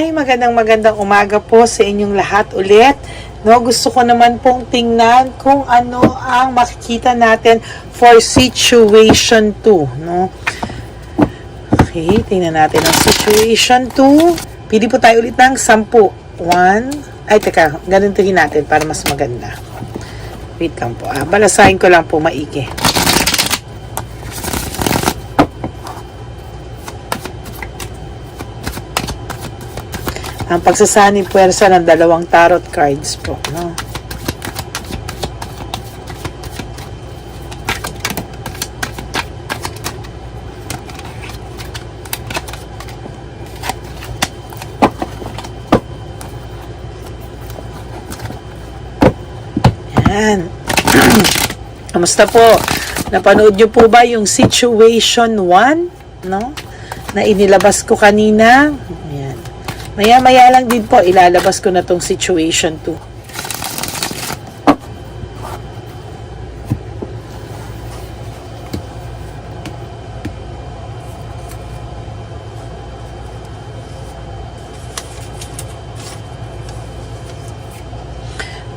Ay, magandang umaga po sa inyong lahat ulit. No, gusto ko naman pong tingnan kung ano ang makikita natin for situation 2, no? Okay, tingnan natin ang situation 2. Pili po tayo ulit ng 10. 1. Ay, teka, ganuntuhin natin para mas maganda. Wait lang po. Balasahin ko lang po maigi. Ang pagsasani puwersa ng dalawang tarot cards po, no? Yan. Kamusta po? Napanood nyo po ba yung situation 1, no? Na inilabas ko kanina? Yan. Maya-maya lang din po, ilalabas ko na tong situation 2.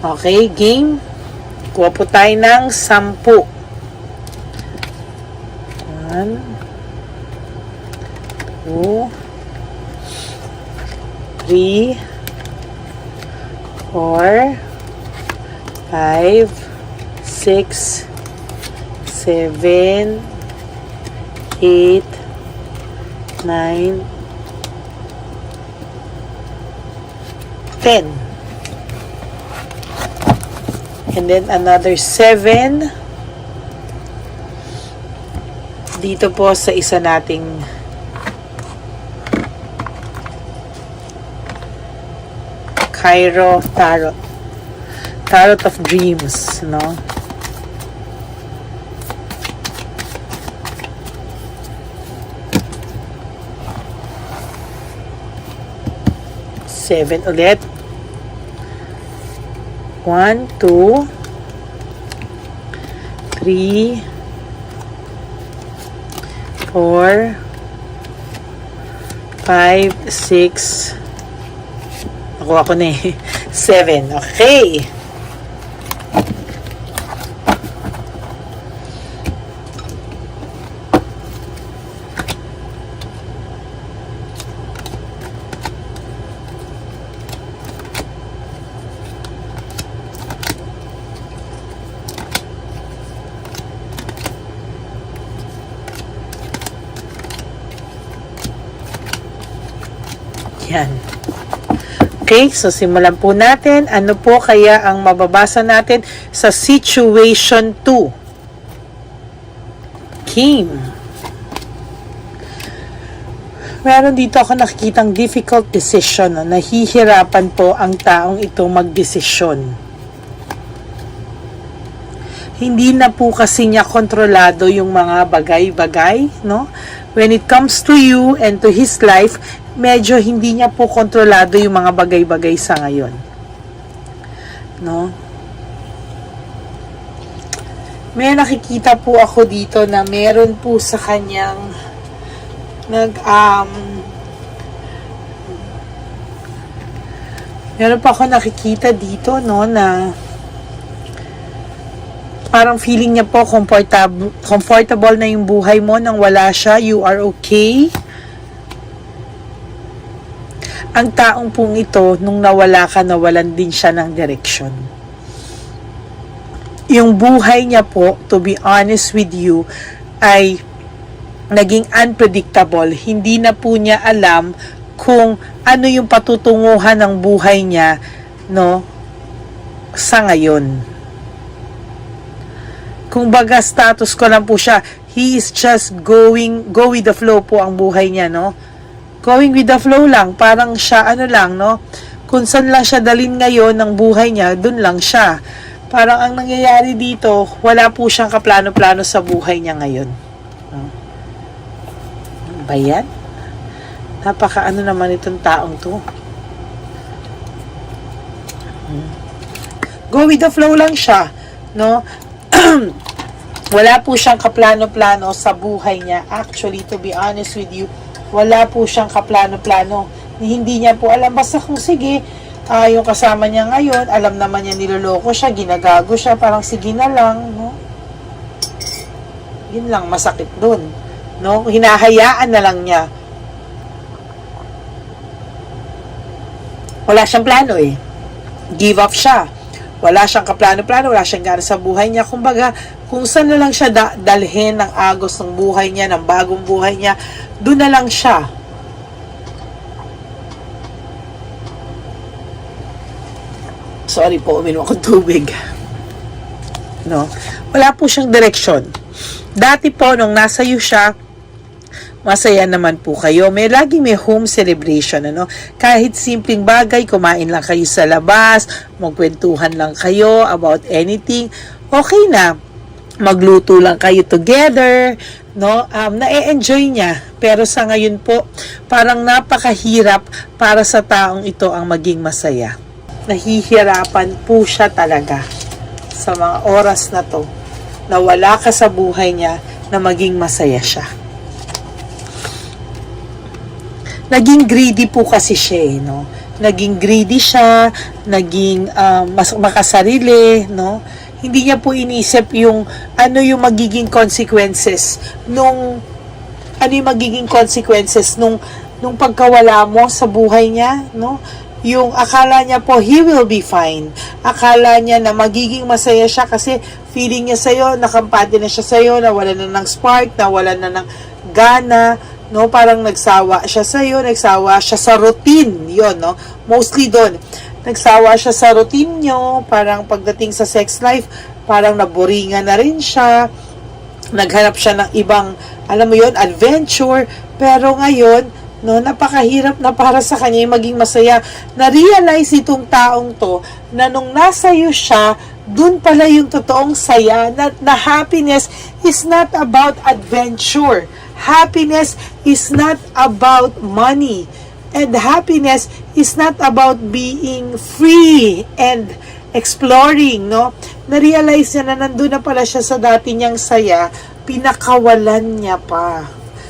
Okay, game. Kuha po tayo ng 10. 1, 2, 3, 4, 5, 6, 7, 8, 9, 10. And then another 7 dito po sa isa nating Cairo Tarot. Tarot of Dreams, no? Seven ulit. 1, 2, 3, 4, 5, 6. Nakuha ko na eh. 7. Okay. Yan. Okay, so simulan po natin. Ano po kaya ang mababasa natin sa situation 2? King. Meron dito ako nakikitang difficult decision. No? Nahihirapan po ang taong ito magdesisyon. Hindi na po kasi niya kontrolado yung mga bagay-bagay, no? When it comes to you and to his life, medyo hindi niya po kontrolado yung mga bagay-bagay sa ngayon. No? May nakikita po ako dito na meron po sa kanyang meron pa ako nakikita dito, no, na parang feeling niya po comfortable na yung buhay mo nang wala siya. You are okay. Ang taong pong ito, nung nawala ka, nawalan din siya ng direksyon. Yung buhay niya po, to be honest with you, ay naging unpredictable. Hindi na po niya alam kung ano yung patutunguhan ng buhay niya, no, sa ngayon. Kung baga status ko lang po siya, he is just go with the flow po ang buhay niya, no? Going with the flow lang, parang siya ano lang, no? Kung saan lang siya dalin ngayon ng buhay niya, dun lang siya. Parang ang nangyayari dito, wala po siyang kaplano-plano sa buhay niya ngayon. No? Ba yan? Napaka ano naman itong taong to. Go with the flow lang siya, no? Wala po siyang kaplano-plano sa buhay niya. Actually, to be honest with you, wala po siyang kaplano-plano. Hindi niya po alam. Basta kung sige, yung kasama niya ngayon, alam naman niya niloloko siya, ginagago siya, parang sige na lang, no? Yun lang, masakit dun. No? Hinahayaan na lang niya. Wala siyang plano eh. Give up siya. Wala siyang kaplano-plano, wala siyang gana sa buhay niya. Kumbaga, kung saan na lang siya dalhin ng agos ng buhay niya, ng bagong buhay niya, doon na lang siya. Sorry po, uminom akong tubig. No? Wala po siyang direksyon. Dati po, nung nasa iyo siya, masaya naman po kayo. Lagi may home celebration, ano? Kahit simpleng bagay, kumain lang kayo sa labas, magkwentuhan lang kayo about anything, okay na. Magluto lang kayo together, no? Na-enjoy niya. Pero sa ngayon po, parang napakahirap para sa taong ito ang maging masaya. Nahihirapan po siya talaga sa mga oras na to, na wala ka sa buhay niya, na maging masaya siya. Naging greedy po kasi siya, no? Naging greedy siya, naging mas makasarili, no? Hindi niya po inisip yung ano yung magiging consequences nung pagkawala mo sa buhay niya, no? Yung akala niya po he will be fine. Akala niya na magiging masaya siya kasi feeling niya sa'yo, nakampante na siya sa'yo, nawala na ng spark, nawala na ng gana, no? Parang nagsawa siya sa'yo, nagsawa siya sa routine, yon, no? Mostly doon. Nagsawa siya sa routine nyo, parang pagdating sa sex life, parang naboringan na rin siya, naghanap siya ng ibang, alam mo yon, adventure, pero ngayon, no, napakahirap na para sa kanya yung maging masaya. Na-realize itong taong to na nung nasa iyo siya, dun pala yung totoong saya, na happiness is not about adventure. Happiness is not about money. And happiness is not about being free and exploring, no? Na-realize niya na nandun na pala siya sa dati niyang saya, pinakawalan niya pa.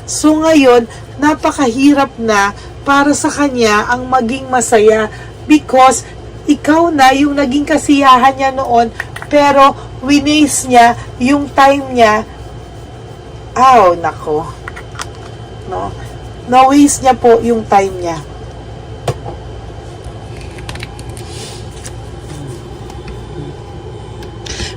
So ngayon, napakahirap na para sa kanya ang maging masaya because ikaw na yung naging kasiyahan niya noon, pero winaste niya yung time niya. Nako. No? Na-waste niya po yung time niya.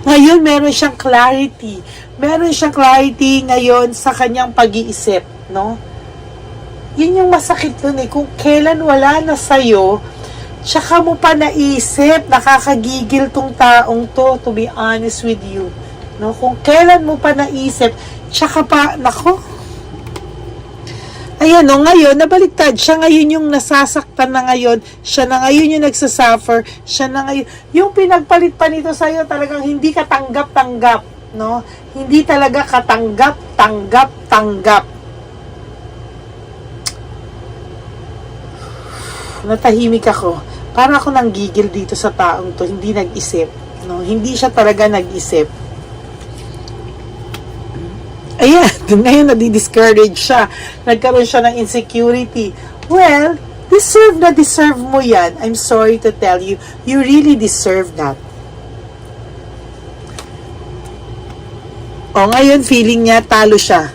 Ngayon, meron siyang clarity. Meron siyang clarity ngayon sa kanyang pag-iisip, no? Yun yung masakit dun eh. Kung kailan wala na sa'yo, tsaka mo pa naisip, nakakagigil tong taong to be honest with you. No? Kung kailan mo pa naisip, tsaka pa, nako. Ayan, no, ngayon, nabaliktad. Siya ngayon yung nasasaktan na ngayon. Siya na ngayon yung nagsasuffer. Siya na ngayon. Yung pinagpalit pa nito sa'yo, talagang hindi ka tanggap-tanggap. No? Hindi talaga katanggap-tanggap-tanggap. Natahimik ako. Para ako nanggigil dito sa taong to. Hindi nag-isip. No? Hindi siya talaga nag-isip. Ayan, ngayon nadi-discourage siya. Nagkaroon siya ng insecurity. Well, deserve mo yan. I'm sorry to tell you, you really deserve that. O ngayon, feeling niya, talo siya.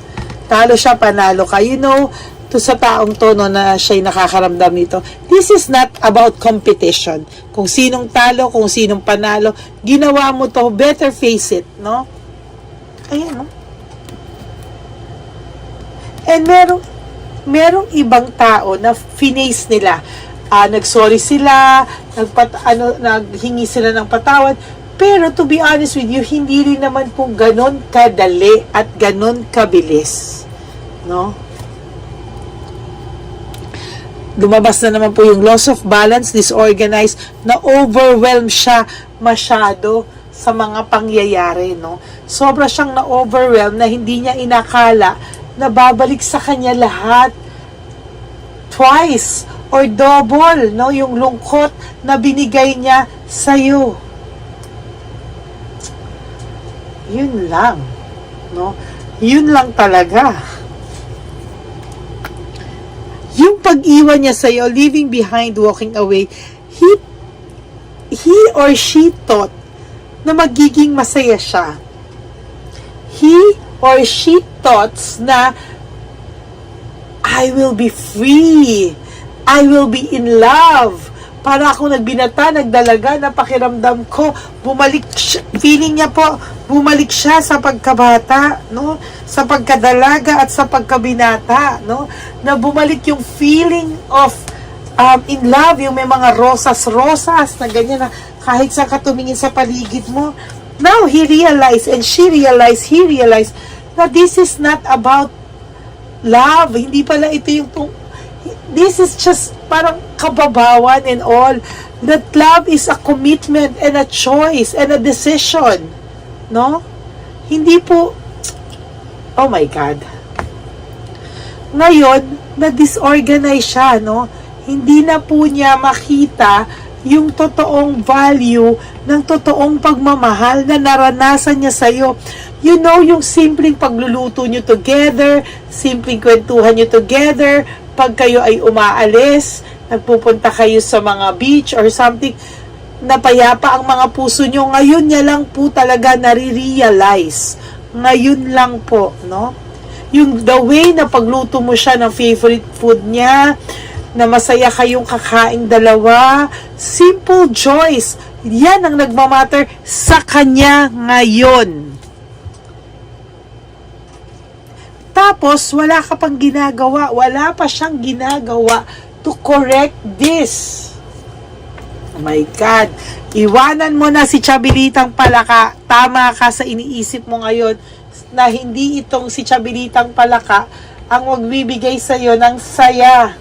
Talo siya, panalo ka. You know, to sa taong to, no, na siya'y nakakaramdam nito, this is not about competition. Kung sinong talo, kung sinong panalo, ginawa mo to, better face it, no? Ayan, no? And merong ibang tao na finace nila. Nagsorry sila, naghingi sila ng patawad. Pero to be honest with you, hindi rin naman po ganon kadali at ganon kabilis. No? Lumabas na naman po yung loss of balance, disorganized, na overwhelm siya masyado sa mga pangyayari. No? Sobra siyang na-overwhelm na hindi niya inakala na babalik sa kanya lahat twice or double, no, yung lungkot na binigay niya sa'yo. Yun lang, no? Yun lang talaga. yung pag-iwan niya sa'yo, leaving behind, walking away, he or she thought na magiging masaya siya. He or she thought na I will be free. I will be in love. Para ako nagbinata, nagdalaga, napakiramdam ko, bumalik siya, feeling niya po, bumalik siya sa pagkabata, no? Sa pagkadalaga at sa pagkabinata, no? Na bumalik yung feeling of in love, yung may mga rosas na ganyan na kahit saan ka tumingin sa paligid mo. Now, he realized and he realized na this is not about love. Hindi pala ito yung this is just parang kababawan and all. That love is a commitment and a choice and a decision. No? Hindi po, oh my God. Ngayon, na-disorganize siya, no? Hindi na po niya makita yung totoong value ng totoong pagmamahal na naranasan niya sa'yo. You know, yung simpleng pagluluto nyo together, simpleng kwentuhan nyo together, pag kayo ay umaalis, nagpupunta kayo sa mga beach or something, napayapa ang mga puso nyo. Ngayon niya lang po talaga nare-realize. Ngayon lang po, no? Yung the way na pagluto mo siya ng favorite food niya, na masaya kayong kakaing dalawa, simple joys, yan ang nagmamatter sa kanya ngayon. Tapos, wala ka pang ginagawa, wala pa siyang ginagawa to correct this. Oh my God. Iwanan mo na si Chabilitang Palaka. Tama ka sa iniisip mo ngayon na hindi itong si Chabilitang Palaka ang magbibigay sa iyo ng saya.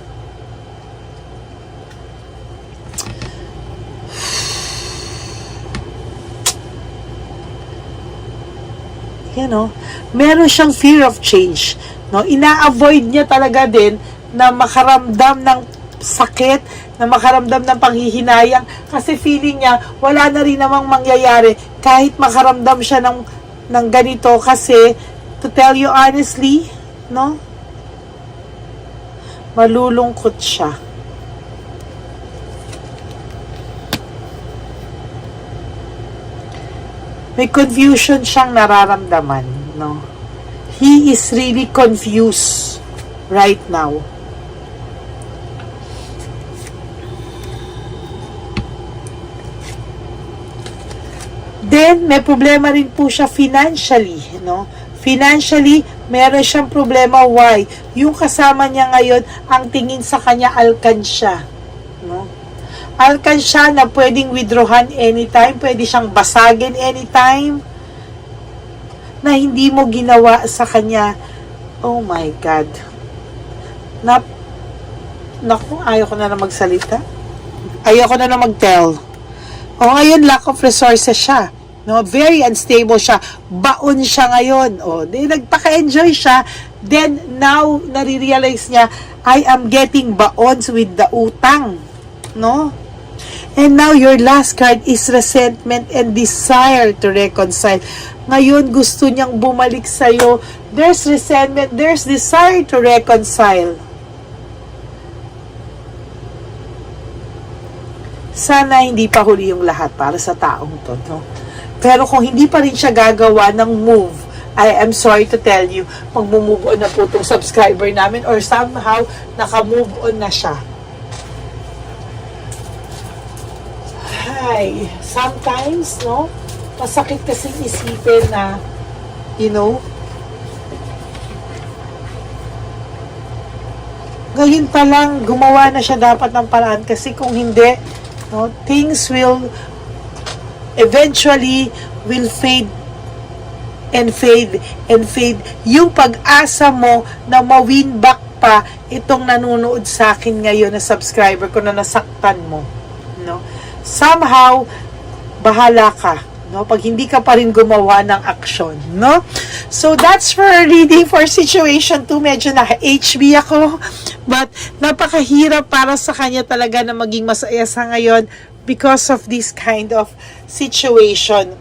You know, meron siyang fear of change. No? Ina-avoid niya talaga din na makaramdam ng sakit, na makaramdam ng panghihinayang, kasi feeling niya wala na rin namang mangyayari kahit makaramdam siya ng ganito, kasi to tell you honestly, no? Malulungkot siya. May confusion siyang nararamdaman, no? He is really confused right now. Then, may problema rin po siya financially, no? Financially, meron siyang problema. Why? Yung kasama niya ngayon, ang tingin sa kanya, alkansya, no? Alkansya na pwedeng withdrawan anytime, pwede siyang basagin anytime, na hindi mo ginawa sa kanya. Oh my God. Naku, ayaw ko na magsalita. Ayaw ko na mag-tell. O ngayon, lack of resources siya. No, very unstable siya. Baon siya ngayon. O, nagpaka-enjoy siya. Then, now, nare-realize niya, I am getting baons with the utang. No? And now, your last card is resentment and desire to reconcile. Ngayon, gusto niyang bumalik sa'yo. There's resentment, there's desire to reconcile. Sana hindi pa huli yung lahat para sa taong to, no? Pero kung hindi pa rin siya gagawa ng move, I am sorry to tell you, mag-move on na po itong subscriber namin, or somehow, naka-move on na siya. Ay, sometimes, no, masakit kasing isipin na, you know, ngayon pa lang, gumawa na siya dapat ng paraan, kasi kung hindi, no, things will eventually will fade and fade and fade. Yung pag-asa mo na ma-win back pa itong nanonood sa akin ngayon na subscriber ko na nasaktan mo, no? Somehow, bahala ka, no? Pag hindi ka pa rin gumawa ng aksyon, no? So, that's for reading for situation 2. Medyo na-HB ako, but napakahirap para sa kanya talaga na maging masaya sa ngayon because of this kind of situation.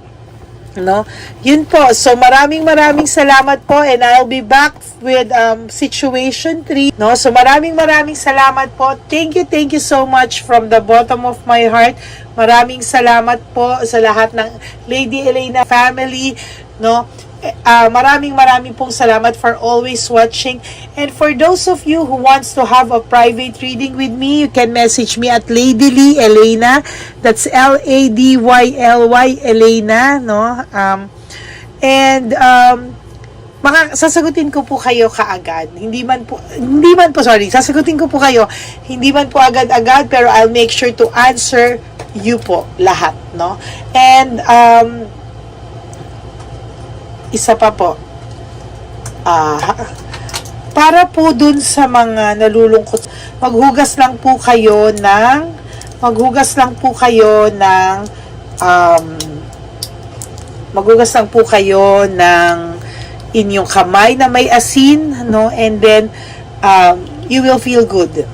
No? Yun po. So, maraming salamat po, and I'll be back with situation 3. No? So, maraming salamat po. Thank you so much from the bottom of my heart. Maraming salamat po sa lahat ng Lady Elena family. No? Maraming pong salamat for always watching. And for those of you who wants to have a private reading with me, you can message me at Lady Lee Elena. That's LADYLY Elena, no? Sasagutin ko po kayo kaagad. Sasagutin ko po kayo. Hindi man po agad-agad, pero I'll make sure to answer you po lahat, no? And isa pa po, para po dun sa mga nalulungkot, maghugas lang po kayo ng inyong kamay na may asin, no? And then you will feel good.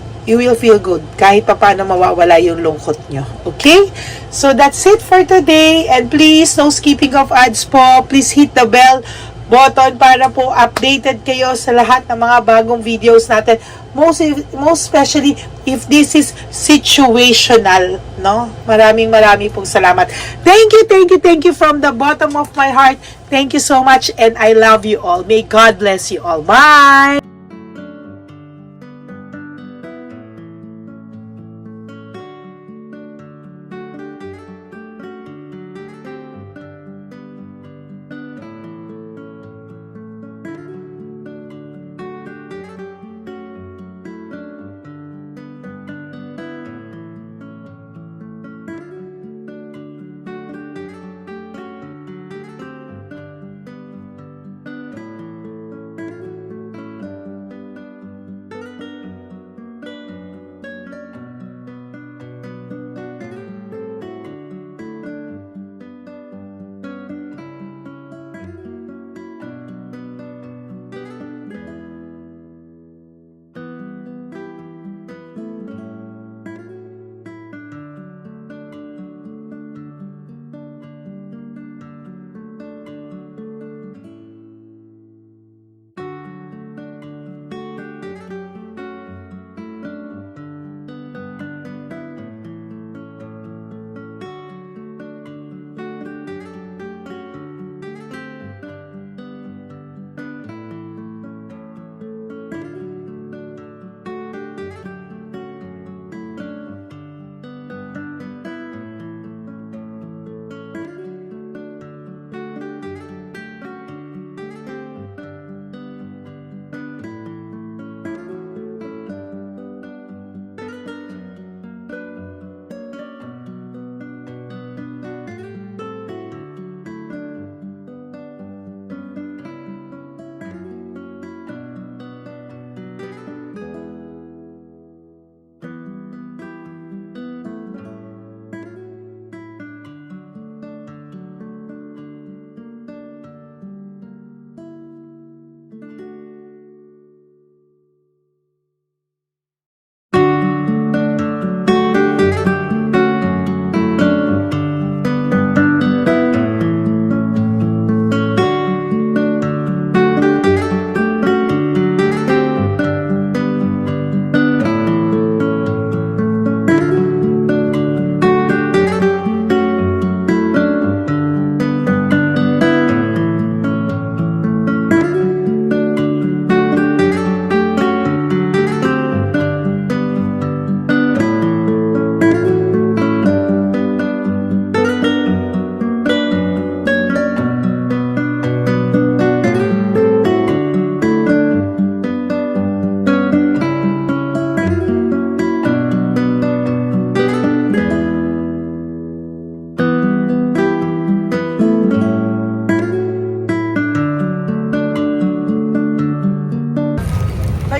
Kahit pa paano mawawala yung lungkot nyo. Okay? So, that's it for today. And please, no skipping of ads po. Please hit the bell button para po updated kayo sa lahat ng mga bagong videos natin. Most especially, if this is situational, no? Maraming pong salamat. Thank you from the bottom of my heart. Thank you so much, and I love you all. May God bless you all. Bye!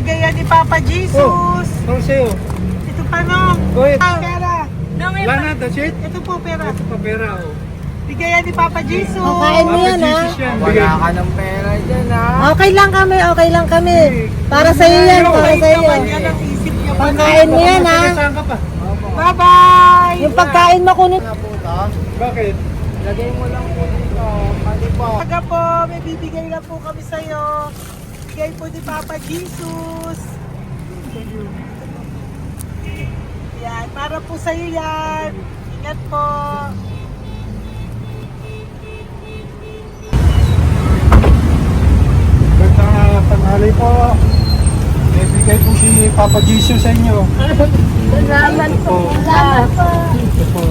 Bigay ni Papa Jesus. Ano sa'yo? Ito pa no. Oy, Pera. wala na, that's it? Ito po pera. Ito pa pera, oh. Bigay ni Papa Jesus. Kain mo yan, ha? Wala ka ng pera dyan, ha? Okay lang kami. Para sa iyo yan, para sa iyo. Yan ang isip niyo. Pagkain mo yan, ha? Saan ka pa? Bye-bye. Yung pagkain mo kunin. Bakit? Lagay mo lang po dito. Pwede po. Aga po, may bibigay lang po kami sa'yo. Bigay po ni Papa Jesus. Yan, para po sa'yo yan. Ingat po. Magandang tanghali po. May bigay po si Papa Jesus sa inyo. Salamat po. Salamat po. Ito po.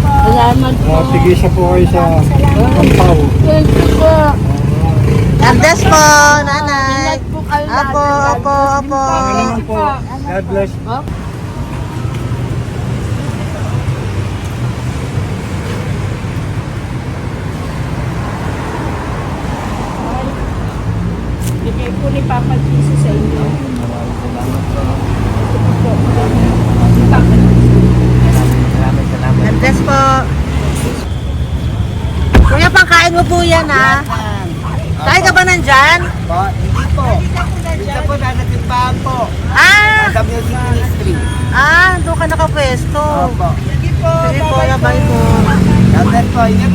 Salamat po. Tigisa po kayo sa Pampaw. Thank you po. God bless po, nanay. Ingat po kayo lahat. Apo, apo, apo. Pangalaman po. God bless. Bigay po ni Papa Jesus sa inyo. God bless po. Kuya, pangkain mo po yan, ha? Kain ka ba nandyan? Hindi po. Dito po, nanatimbahan po. Ah! Sa Music Ministry. Doon ka nakapwesto. Opo. Sige po, bye po. Dapat po, ingat.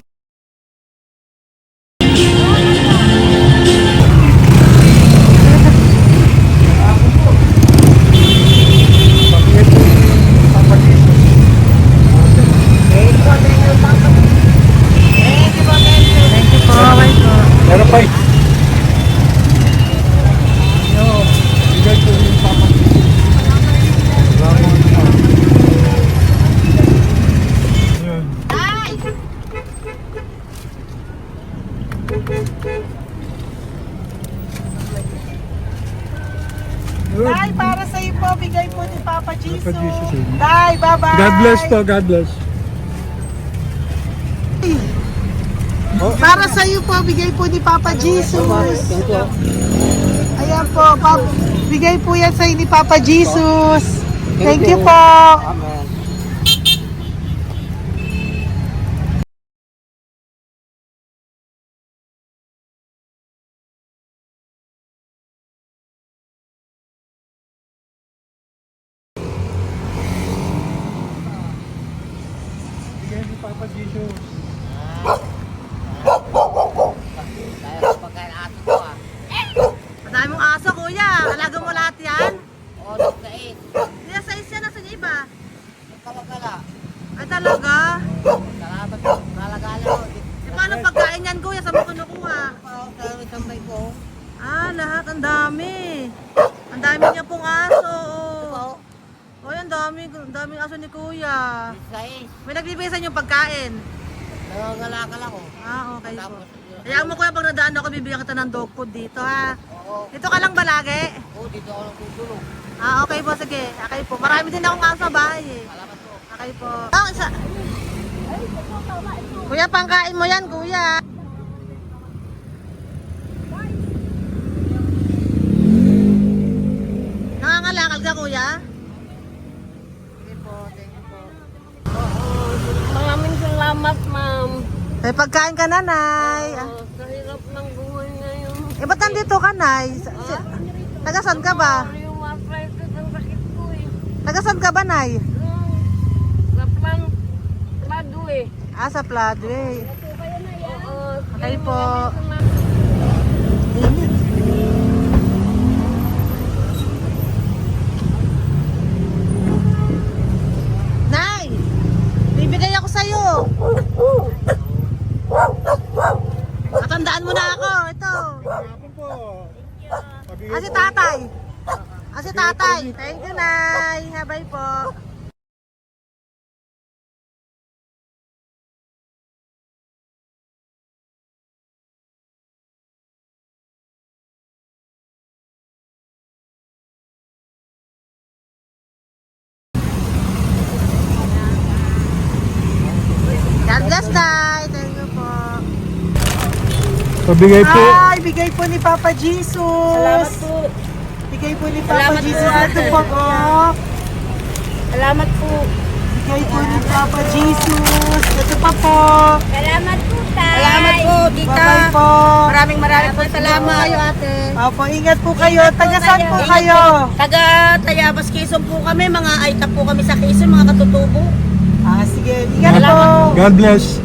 Papa Jesus. Thank you po, bye po. Meron pa eh. Bigay po ni Papa Jesus. Salamat po. Yun. Yun. Tay, para sa iyo po, bigay po ni Papa Jesus. Papa Jesus, eh. Tay, bye-bye. God bless po, God bless. Para sa iyo po, bigay po ni Papa Jesus. Ayan po, bigay po yan sa ni Papa Jesus. Thank you po. Amen. Bigay ni Papa Jesus. Madami mong aso, kuya. Alaga mo lahat yan? O, nagkait. Hindi, sa isya na sa iba. Kalagala. Ay, talaga? Salamat po. Kalagala ko. Paano pagkain yan, kuya? Saan mo kinukuha? Sa tambay ko. Lahat. Ang dami. Ang dami niya pong aso. Po. Oy, ang daming aso ni kuya. Sais. May nagbibigay sa inyo pagkain. Nagagalakal ako. Okay po. Tapos, Hayaan mo kuya, pag nadaan ako, bibigyan kita ng dog food dito, ha? oo. Dito ka lang ba lagi? Dito ako lang tutulog. Okay po, sige. Okay po. Marami din akong aso sa bahay, eh. Salamat po. Okay po. Isa. Kuya, pangkain mo yan, kuya. Nangangalakal ka, kuya? Sige po, thank you po. Maraming salamat, ma'am. May pagkain ka, nanay. Sa hirap ng buhay ngayon. Ba't nandito ka, nay? Tagasan ka ba? Yung arthritis ang sakit ko eh. Tagasan ka ba, nay? Sa plado eh. Sa Pladway. Oo. Okay po. Nay! Bibigay ako sa'yo. Matandaan mo na ako. Ito. Hapon po. Si tatay. Si tatay. Thank you, Nay. Bye po. God bless, Nay. Thank you po. Pabigay po. Ay, bigay po ni Papa Jesus. Salamat po. Bigay po ni Papa Salamat po, Jesus. ate. Ito po, oh. Salamat po. Bigay po ni Papa Jesus. Ito pa po. Salamat po, tay. Salamat po, tita. Bye-bye po. Maraming po salamat. Kayo, ate. Opo, ingat po kayo. Taga saan po kayo? Taga Tayabas, Quezon po kami. Mga aita po kami sa Quezon, mga katutubo. Sige. Ingat po. God bless.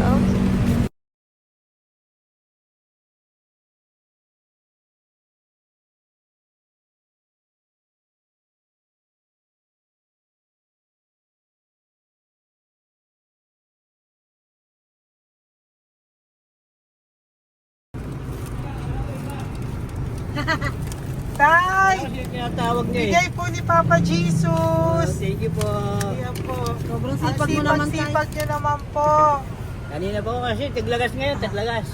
Tay! Kasi yung tinatawag niya eh. Bigay po ni Papa Jesus. Thank you po. Ayan po. Sobrang Ang sipag mo naman tayo. sipag nyo naman po. Kanina po kasi taglagas ngayon, taglagas.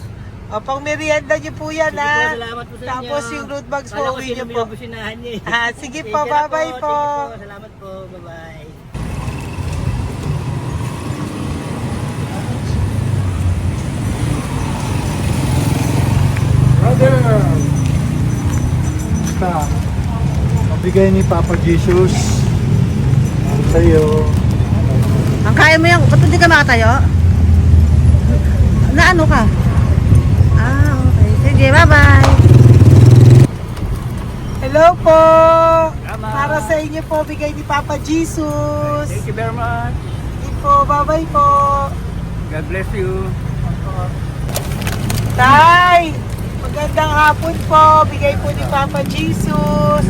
O, pang merienda nyo po yan, Sige po, ha? salamat po sa inyo. Tapos yung road bags po, Kala ko uwi nyo sino po. binubusinahan niya eh. Ah, sige po, Sige na bye-bye po. Thank you po, salamat po, bye-bye. Brother! Basta, mabigay ni Papa Jesus sa'yo. Ang kaya mo yan, ba't hindi ka makatayo? Na ano ka? Ah, okay. Sige, bye-bye. Hello po. Tama. Para sa inyo po, bigay ni Papa Jesus. Thank you very much. Sige po, bye-bye po. God bless you. Tay! Magandang hapon po. Bigay po ni Papa Jesus.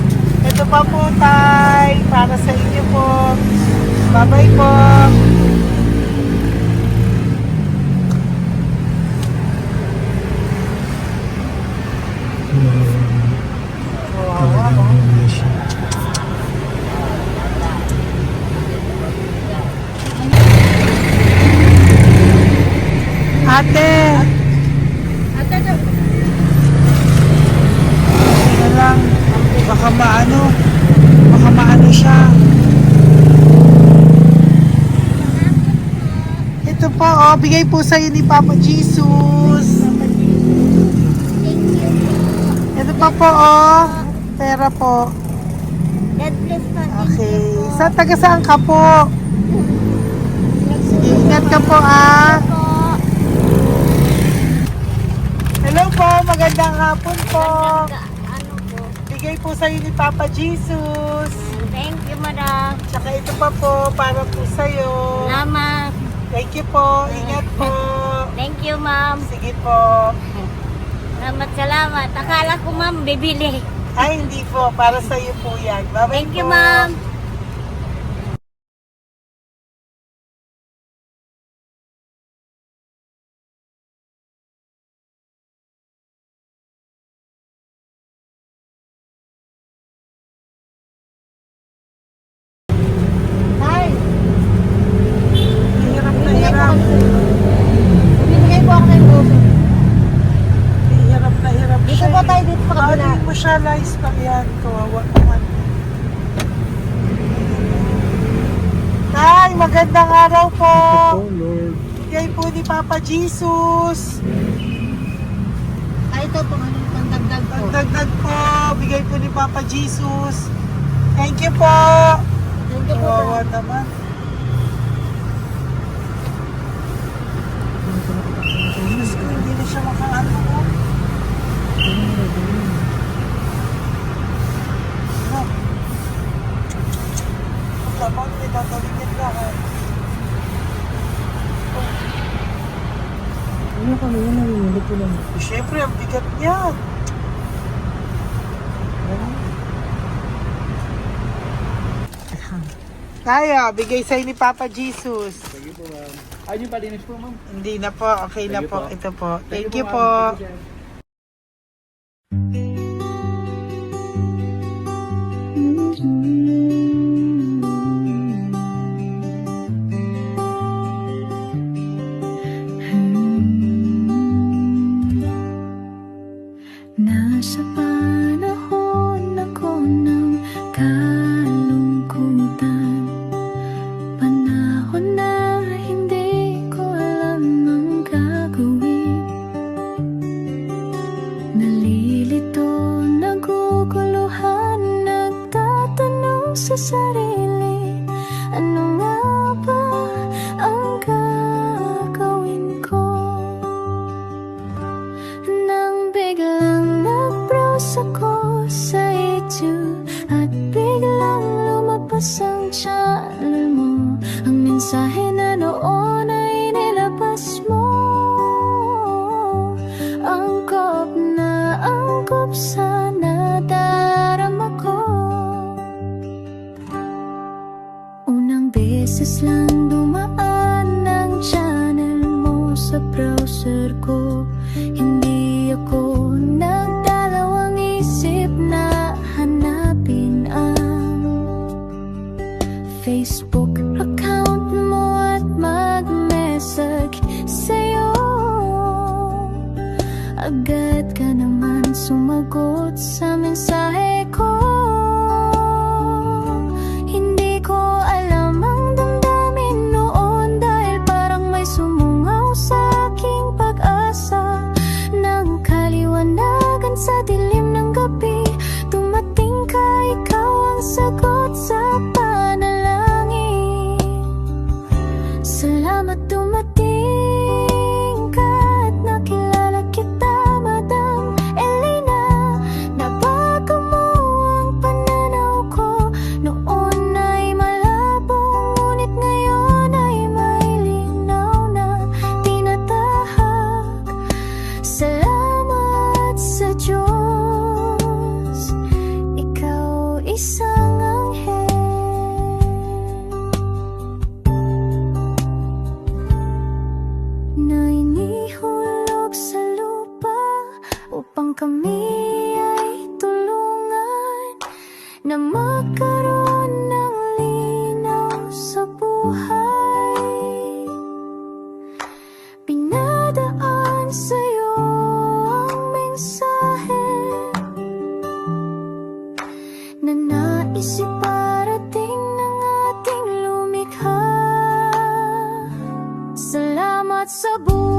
Ito pa po, Tay. Para sa inyo po. Bye-bye po. Ate! Ano lang, baka maano siya. Ito po, oh, bigay po sa'yo ni Papa Jesus. Ito pa po, oh, pera po. God bless pa. Okay, taga saan ka po? Sige, ingat ka po, ah. Hello po, magandang hapon po. Ano po? Bigay po sa'yo ni Papa Jesus. Thank you, madam. Tsaka ito pa po, para po sa'yo. Salamat. Thank you po, ingat po. Thank you, ma'am. Sige po. Salamat. Akala ko, ma'am, bibili. Ay, hindi po, para sa'yo po yan. Bye-bye Thank you, po. ma'am. Hi. Hirap na hirap. Bibigay po ako ng buso. Hirap na hirap Dito siya. po tayo, dito sa kabila. Hindi mo siya lies pa yan. Kawawa naman. Tay, magandang araw po. Oh Lord. Bigay po ni Papa Jesus. Ay, ito po, ano yung pangdagdag po. Dagdag po, bigay po ni Papa Jesus. Thank you po. Thank you po. Kawawa naman. Diyos ko, hindi na siya makaano ko. Ano? Dapat may tatawin niya lahat. Ano kami yun, nangingilit ko lang. Siyempre, ang bigat niya. Kaya, bigay sa'yo ni Papa Jesus. Thank you po, ma'am. Ay, yung palinis po, ma'am. Hindi na po, okay na Thank you po. po. Ito po. Thank you ma'am. po. Thank you, sir. Nasa panahon ako ng kalungkutan, panahon na hindi ko alam ang gagawin. Nalilito, naguguluhan, nagtatanong sa sarili, ano nga ba ang gagawin ko? Nang biglang nag-browse ako sa YouTube at biglang lumabas ang channel mo, ang mensahe na noon ay nilabas mo. Angkop sa nadarama ko. Unang beses lang dumaan ang channel mo sa browser ko. Hindi ako nagdalawang isip Salamat dumating ka at nakilala kita, Madam Elena. Nabago mo ang pananaw ko. Noon ay malabo, ngunit ngayon ay may linaw na tinatahak. Salamat sa Diyos, ikaw isang anghel na inihulog sa lupa upang kami ay tulungan na magkaroon ng linaw sa buhay. Pinadaan sa'yo ang mensahe na nais iparating ng ating lumikha. Salamat sa buhay.